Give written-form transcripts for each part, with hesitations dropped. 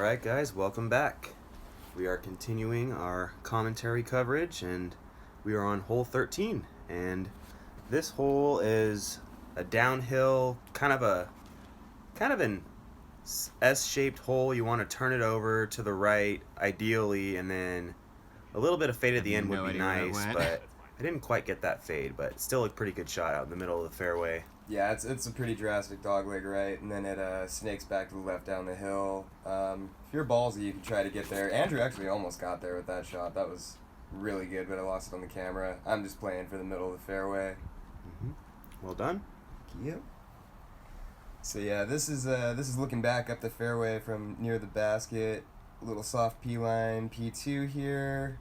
Alright guys, welcome back. We are continuing our commentary coverage and we are on hole 13, and this hole is a downhill, kind of an S-shaped hole. You want to turn it over to the right ideally, and then a little bit of fade at the end would be nice, but I didn't quite get that fade, but still a pretty good shot out in the middle of the fairway. Yeah, it's a pretty drastic dogleg right, and then it snakes back to the left down the hill. If you're ballsy, you can try to get there. Andrew actually almost got there with that shot. That was really good, but I lost it on the camera. I'm just playing for the middle of the fairway. Mm-hmm. Well done. Yep. So yeah, this is looking back up the fairway from near the basket. A little soft P line, P2 here.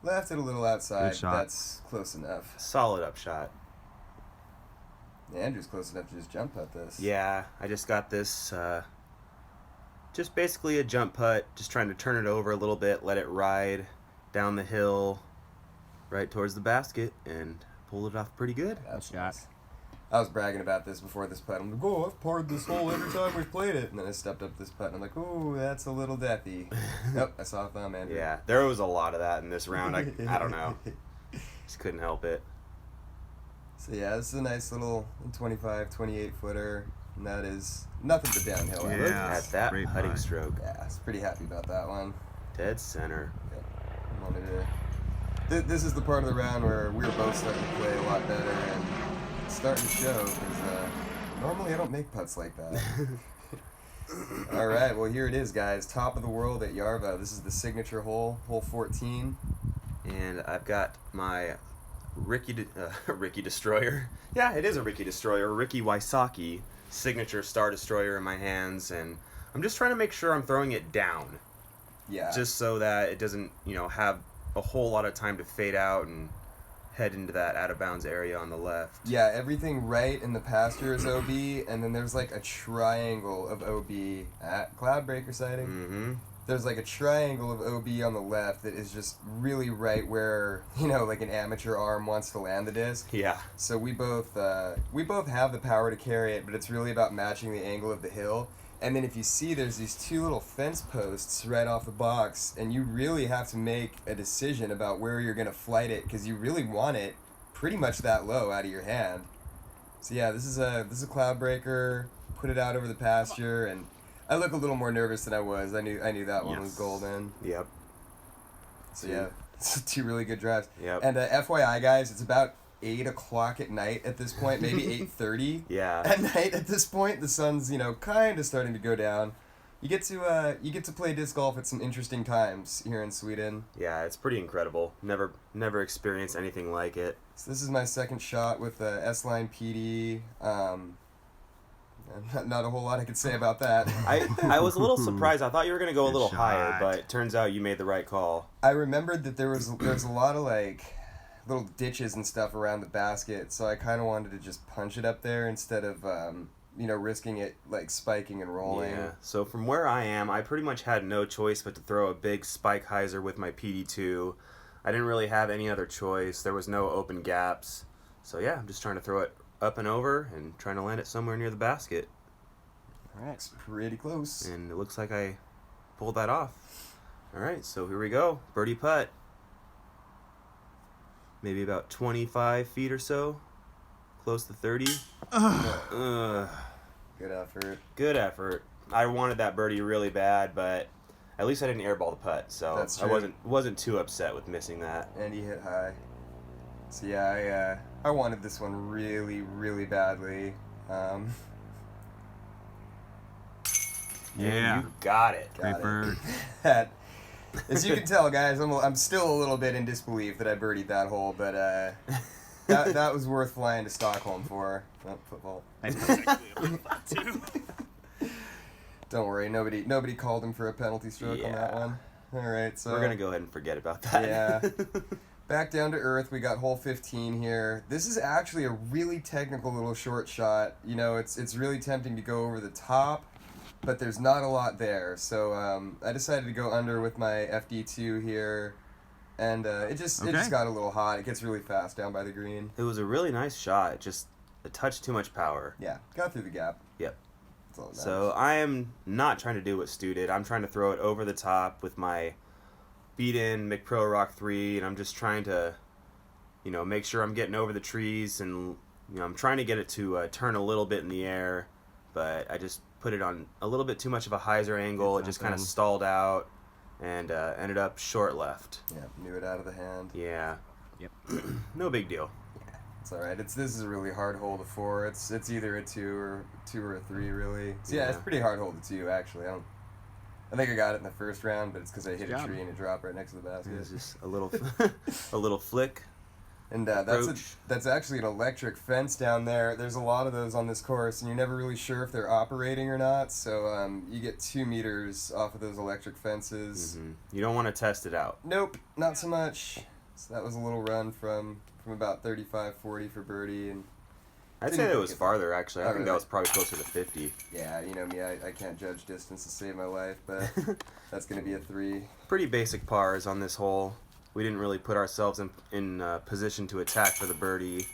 Left it a little outside. Good shot. That's close enough. Solid up shot. Andrew's close enough to just jump putt this. Yeah, I just got this, just basically a jump putt, just trying to turn it over a little bit, let it ride down the hill right towards the basket, and pulled it off pretty good. That's Shot. nice. I was bragging about this before this putt. I'm like, oh, I've parred this hole every time we've played it. And then I stepped up this putt, and I'm like, oh, that's a little deathy. Nope, I saw a thumb, Andrew. Yeah, there was a lot of that in this round. I don't know. Just couldn't help it. So yeah, this is a nice little 25, 28 footer, and that is nothing but downhill. Yeah. Look at that Great putting putt. stroke. Yeah, I was pretty happy about that one. Dead center. This is the part of the round where we were both starting to play a lot better, and it's starting to show, because normally I don't make putts like that. All right, well here it is, guys. Top of the world at Järva. This is the signature hole, hole 14. And I've got my Ricky Destroyer. Yeah, it is a Ricky Destroyer. Ricky Wysocki signature Star Destroyer in my hands, and I'm just trying to make sure I'm throwing it down. Yeah. Just so that it doesn't, have a whole lot of time to fade out and head into that out of bounds area on the left. Yeah, everything right in the pasture is OB, and then there's like a triangle of OB at Cloudbreaker sighting. Mm-hmm. There's like a triangle of OB on the left that is just really right where, like an amateur arm wants to land the disc. Yeah. So we both have the power to carry it, but it's really about matching the angle of the hill. And then if you see, there's these two little fence posts right off the box, and you really have to make a decision about where you're going to flight it, because you really want it pretty much that low out of your hand. So yeah, this is a Cloudbreaker. Put it out over the pasture, and I look a little more nervous than I was. I knew that one was golden. Yep. So yeah, it's two really good drives. Yep. And FYI, guys, it's about 8 o'clock at night at this point, maybe 8:30 Yeah. at night at this point. The sun's kind of starting to go down. You get to play disc golf at some interesting times here in Sweden. Yeah, it's pretty incredible. Never experienced anything like it. So this is my second shot with the S-Line PD. Not a whole lot I could say about that. I was a little surprised. I thought you were going to go a Good little shot. higher, but it turns out you made the right call. I remembered that there's a lot of little ditches and stuff around the basket, so I kind of wanted to just punch it up there instead of risking it spiking and rolling. Yeah. So from where I am, I pretty much had no choice but to throw a big spike hyzer with my PD2. I didn't really have any other choice. There was no open gaps. So yeah, I'm just trying to throw it up and over and trying to land it somewhere near the basket. All right, it's pretty close. And it looks like I pulled that off. All right, so here we go. Birdie putt. Maybe about 25 feet or so. Close to 30. Good effort. Good effort. I wanted that birdie really bad, but at least I didn't airball the putt, so That's I true. wasn't too upset with missing that. And he hit high. So yeah, I wanted this one really, really badly. Yeah. And you got it. Great bird. That, as you can tell, guys, I'm still a little bit in disbelief that I birdied that hole, but that was worth flying to Stockholm for. Oh, football. I actually thought too. Don't worry, nobody called him for a penalty stroke on that Yeah. one. All right, so We're gonna go ahead and forget about that. Yeah. Back down to earth, we got hole 15 here. This is actually a really technical little short shot. It's really tempting to go over the top, but there's not a lot there. So I decided to go under with my FD2 here, and it just got a little hot. It gets really fast down by the green. It was a really nice shot. Just a touch too much power. Yeah, got through the gap. Yep. That's all that So matters. I am not trying to do what Stu did. I'm trying to throw it over the top with my beat-in McPro Rock 3, and I'm just trying to, make sure I'm getting over the trees, and I'm trying to get it to turn a little bit in the air, but I just put it on a little bit too much of a hyzer angle. It just kind of stalled out and ended up short left. Yeah, knew it out of the hand. Yeah. Yep. No big deal. It's all right. This is a really hard hole to 4. It's either a 2 or a 3 really. So yeah, it's Yeah. pretty hard hole to 2 actually. I think I got it in the first round, but it's because I hit a job. tree and it dropped right next to the basket. It was just a little, a little flick. And Approach. that's actually an electric fence down there. There's a lot of those on this course, and you're never really sure if they're operating or not. So you get 2 meters off of those electric fences. Mm-hmm. You don't want to test it out. Nope, not so much. So that was a little run from about 35, 40 for birdie, and I'd Didn't say that think was it- farther, actually. I Oh, think that really? was probably closer to 50. yeah, you know me, I can't judge distance to save my life, but that's gonna be a 3. Pretty basic pars on this hole. We didn't really put ourselves in position to attack for the birdie.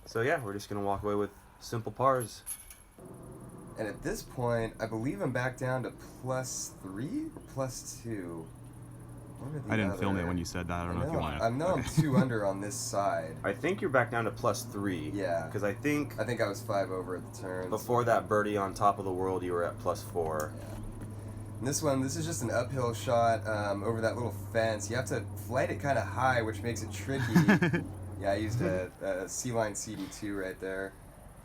So yeah, we're just going to walk away with simple pars. And at this point, I believe I'm back down to +3 or +2. One or the I didn't film other. it when you said that. I don't know if you want to. I know I'm 2 under on this side. I think you're back down to +3. Yeah. Because I think I think I was 5 over at the turn. before that birdie on top of the world, you were at +4. Yeah. And this is just an uphill shot over that little fence. You have to flight it kind of high, which makes it tricky. Yeah, I used a C-line CD2 right there.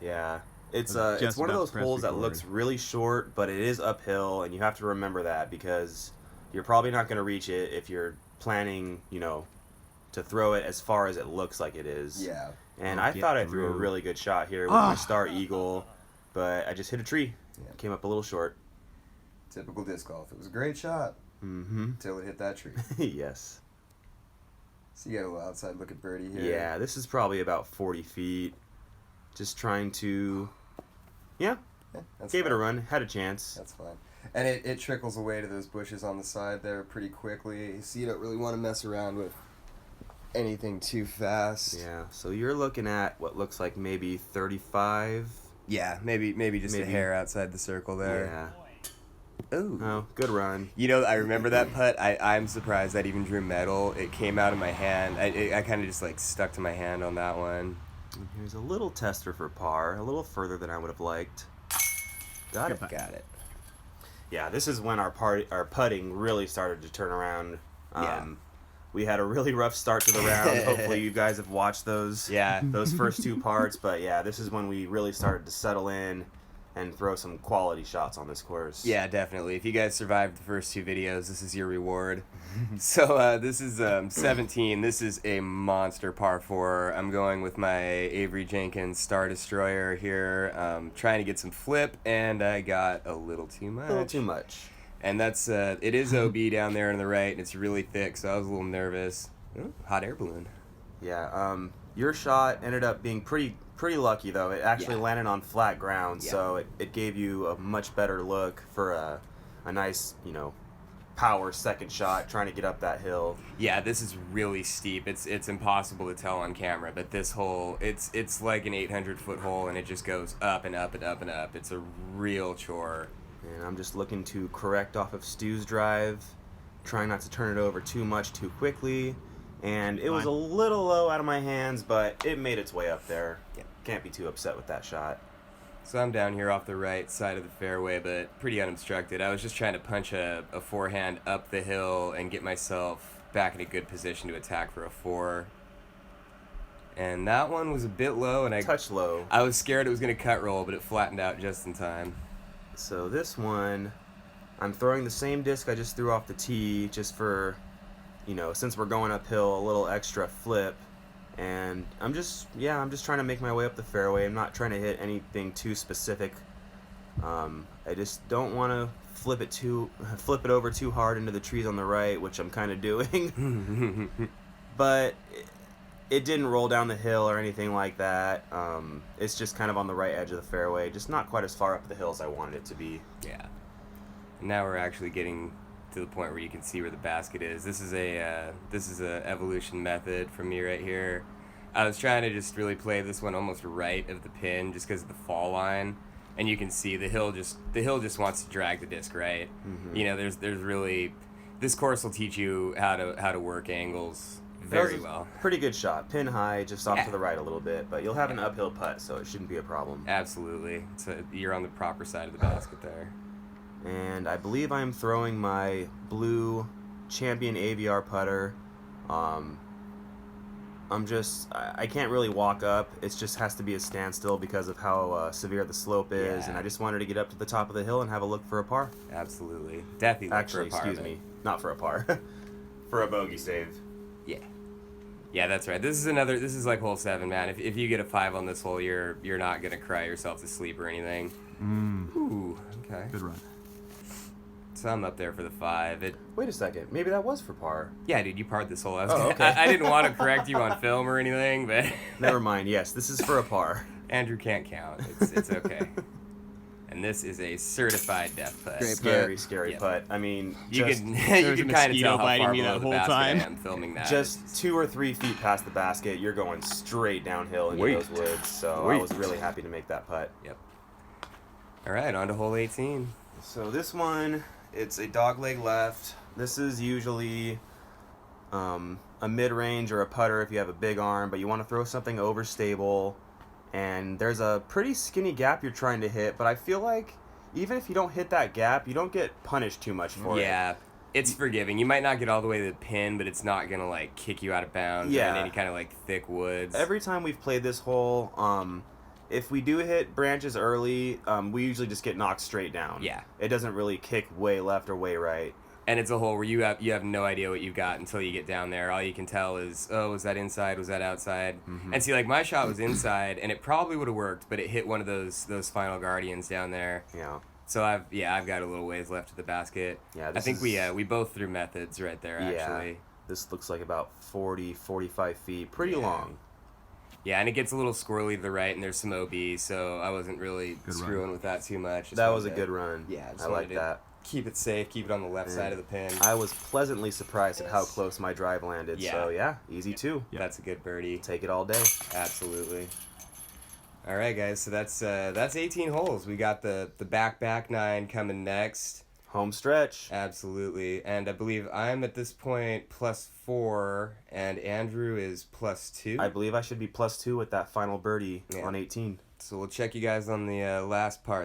Yeah. It's Just one of about those to press holes that record. looks really short, but it is uphill, and you have to remember that because you're probably not going to reach it if you're planning, to throw it as far as it looks like it is. Yeah. And Oh, I get through a through. really good shot here with my star eagle, but I just hit a tree. Yeah. Came up a little short. Typical disc golf. It was a great shot Mm-hmm. until it hit that tree. Yes. So you got a little outside look at birdie here. Yeah, this is probably about 40 feet. Just trying to... Yeah, Yeah, that's gave it a fine. run. Had a chance. That's fine. And it trickles away to those bushes on the side there pretty quickly. So you don't really want to mess around with anything too fast. Yeah, so you're looking at what looks like maybe 35. Yeah, maybe just a Maybe. hair outside the circle there. Yeah. Ooh. Oh, good run. You know, I remember that putt. I'm surprised that even drew metal. It came out of my hand. I kind of just like stuck to my hand on that one. And here's a little tester for par, a little further than I would have liked. Got it. Got it. Yeah, this is when our putting really started to turn around. Yeah. We had a really rough start to the round. Hopefully you guys have watched those Yeah. those first 2 parts, but yeah, this is when we really started to settle in and throw some quality shots on this course. Yeah, definitely. If you guys survived the first 2 videos, this is your reward. So this is 17. This is a monster par 4. I'm going with my Avery Jenkins Star Destroyer here, trying to get some flip, and I got a little too much. A little too much. And that's it is OB down there on the right, and it's really thick, so I was a little nervous. Ooh, hot air balloon. Yeah, your shot ended up being pretty lucky, though. It actually Yeah. landed on flat ground, Yeah. so it gave you a much better look for a nice, power second shot trying to get up that hill. Yeah, this is really steep. It's impossible to tell on camera, but this hole, it's like an 800-foot hole, and it just goes up and up and up and up. It's a real chore. And I'm just looking to correct off of Stu's drive, trying not to turn it over too much too quickly. And it was a little low out of my hands, but it made its way up there. Yeah. Can't be too upset with that shot. So I'm down here off the right side of the fairway, but pretty unobstructed. I was just trying to punch a forehand up the hill and get myself back in a good position to attack for a 4. And that one was a bit low, and Touch low. I was scared it was going to cut roll, but it flattened out just in time. So this one, I'm throwing the same disc I just threw off the tee, just for, since we're going uphill, a little extra flip. And I'm just trying to make my way up the fairway. I'm not trying to hit anything too specific. I just don't want to flip it over too hard into the trees on the right, which I'm kind of doing. But it didn't roll down the hill or anything like that. It's just kind of on the right edge of the fairway, just not quite as far up the hill as I wanted it to be. Yeah. And now we're actually getting to the point where you can see where the basket is. This is a evolution method from me right here. I was trying to just really play this one almost right of the pin just because of the fall line. and you can see the hill just wants to drag the disc right. Mm-hmm. You know, there's really, this course will teach you how to work angles very well. Pretty good shot, pin high, just off to the right a little bit, but you'll have an uphill putt, so it shouldn't be a problem. Absolutely, so you're on the proper side of the basket there. And I believe I'm throwing my blue Champion AVR putter. I can't really walk up. It just has to be a standstill because of how severe the slope is, Yeah. and I just wanted to get up to the top of the hill and have a look for a par. Absolutely, definitely. Actually, for a par, excuse me, not for a par, for a bogey save. Yeah, that's right. This is like hole 7, man. If you get a 5 on this hole, you're not gonna cry yourself to sleep or anything. Ooh, okay. Good run. So I'm up there for the 5. Wait a second, maybe that was for par. Yeah, dude, you parred this hole. Okay. I didn't want to correct you on film or anything, but Never mind. Yes, this is for a par. Andrew can't count. It's okay. And this is a certified death putt. Scary, scary Yep. putt. I mean, You just could There's a kind of tell mosquito how biting far me below that the whole basket time. I am filming that. just 2 or 3 feet past the basket, you're going straight downhill into those woods. So I was really happy to make that putt. Yep. All right, on to hole 18. So this one, it's a dogleg left. This is usually a mid-range or a putter if you have a big arm, but you want to throw something overstable. And there's a pretty skinny gap you're trying to hit, but I feel like even if you don't hit that gap, you don't get punished too much for it. Yeah, it's forgiving. You might not get all the way to the pin, but it's not gonna like kick you out of bounds or in any kind of like thick woods. Every time we've played this hole, if we do hit branches early, we usually just get knocked straight down. Yeah. It doesn't really kick way left or way right. And it's a hole where you have no idea what you've got until you get down there. All you can tell is, oh, was that inside? Was that outside? Mm-hmm. And see, like my shot was inside, and it probably would have worked, but it hit one of those final guardians down there. Yeah. So I've got a little ways left to the basket. Yeah, I think we both threw methods right there actually. Yeah. This looks like about 40, 45 feet. Pretty long. Yeah, and it gets a little squirrely to the right, and there's some OB, so I wasn't really Good screwing run. with that too much. Just That wanted was a to- good run. Yeah, just I wanted like to that. Keep it safe, keep it on the left side of the pin. I was pleasantly surprised at how close my drive landed. Yeah. So yeah, easy 2. Yeah. That's a good birdie. Take it all day. Absolutely. All right, guys. So that's 18 holes. We got the back 9 coming next. Home stretch. Absolutely. And I believe I'm at this point +4, and Andrew is +2. I believe I should be +2 with that final birdie Yeah. on 18. So we'll check you guys on the last part.